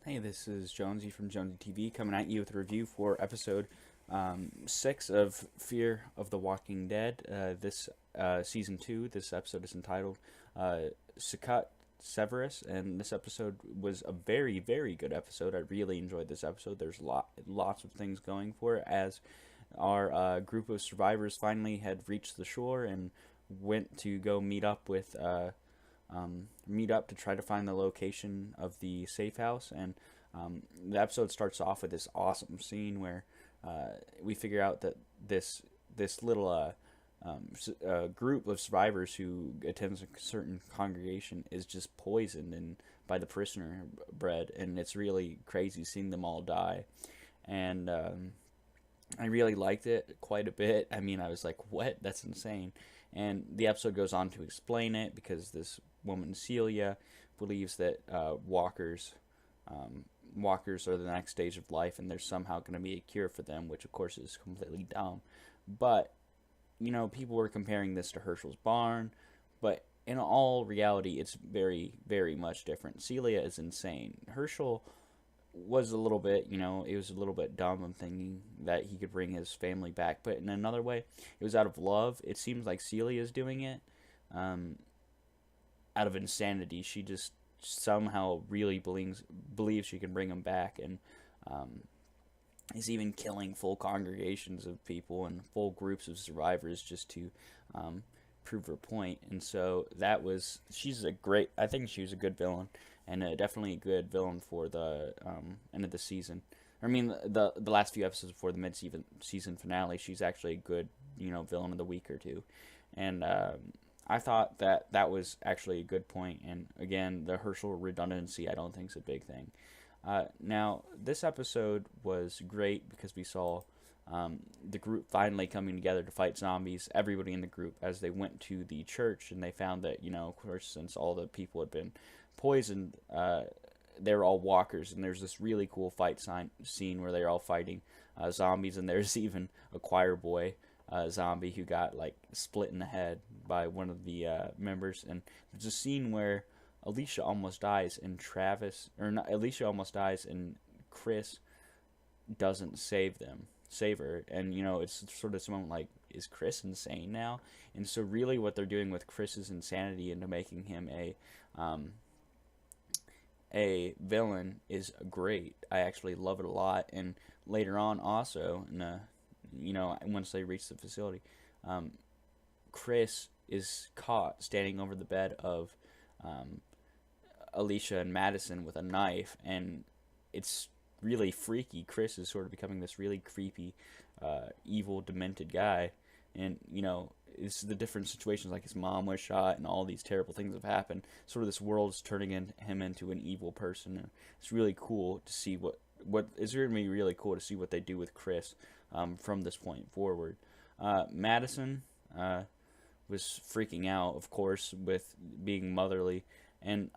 Hey, this is Jonesy from Jonesy TV coming at you with a review for episode 6 of Fear of the Walking Dead. This season 2, this episode is entitled Sicut Cervus, and this episode was a very, very good episode. I really enjoyed this episode. There's lots of things going for it as our group of survivors finally had reached the shore and went to go meet up to try to find the location of the safe house. And the episode starts off with this awesome scene where we figure out that this little group of survivors who attends a certain congregation is just poisoned and by the prisoner bread, and it's really crazy seeing them all die. And I really liked it quite a bit. I mean, I was like, what? That's insane. And the episode goes on to explain it because this woman, Celia, believes that walkers are the next stage of life and there's somehow going to be a cure for them, which of course is completely dumb. But, people were comparing this to Herschel's barn, but in all reality, it's very, very much different. Celia is insane. Herschel was a little bit, it was a little bit dumb. I'm thinking that he could bring his family back, but in another way, it was out of love. It seems like Celia is doing it out of insanity. She just somehow really believes she can bring him back, and is even killing full congregations of people and full groups of survivors just to prove her point. And so I think she was a good villain, and definitely a good villain for the end of the season. I mean, the last few episodes before the mid-season finale, she's actually a good, villain of the week or two. And I thought that was actually a good point. And again, the Herschel redundancy I don't think is a big thing. Now, this episode was great because we saw the group finally coming together to fight zombies. Everybody in the group, as they went to the church, and they found that, of course, since all the people had been poisoned, they were all walkers. And there's this really cool scene where they're all fighting zombies, and there's even a choir boy zombie who got split in the head by one of the members. And there's a scene where Alicia almost dies, and Alicia almost dies, and Chris doesn't save her. And it's sort of this moment like, is Chris insane now? And so really what they're doing with Chris's insanity into making him a villain is great. I actually love it a lot. And later on also, once they reach the facility, Chris is caught standing over the bed of Alicia and Madison with a knife, and it's really freaky. Chris is sort of becoming this really creepy, evil, demented guy, and it's the different situations, like his mom was shot and all these terrible things have happened. Sort of this world is turning him into an evil person, and it's really cool to see what it's going to be really cool to see what they do with Chris from this point forward. Madison was freaking out, of course, with being motherly. And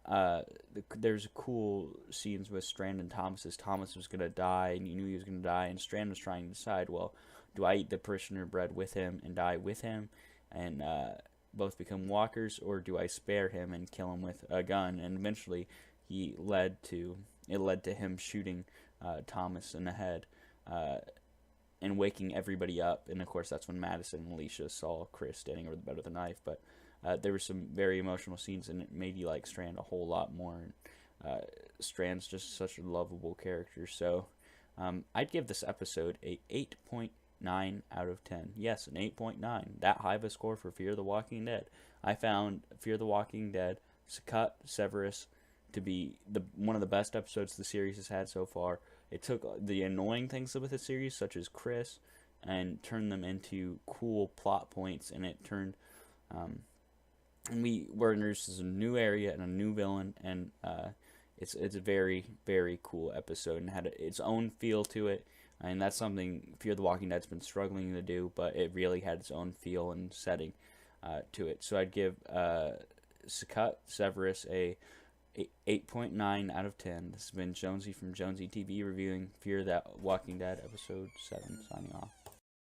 there's cool scenes with Strand and Thomas. As Thomas was going to die, and you knew he was going to die, and Strand was trying to decide, well, do I eat the parishioner bread with him and die with him and both become walkers, or do I spare him and kill him with a gun? And eventually it led to him shooting Thomas in the head and waking everybody up. And of course that's when Madison and Alicia saw Chris standing over the bed with a knife. But there were some very emotional scenes, and it made you like Strand a whole lot more. And Strand's just such a lovable character. So I'd give this episode a 8.9 out of 10. Yes, an 8.9. That high of a score for Fear the Walking Dead. I found Fear the Walking Dead, Sicut Cervus, to be one of the best episodes the series has had so far. It took the annoying things with the series, such as Chris, and turned them into cool plot points, and it turned... and we were introduced to a new area and a new villain, and it's a very, very cool episode and had its own feel to it. And that's something Fear the Walking Dead's been struggling to do, but it really had its own feel and setting to it. So I'd give Sicut Cervus a 8.9 out of 10. This has been Jonesy from Jonesy TV reviewing Fear the Walking Dead episode 7, signing off.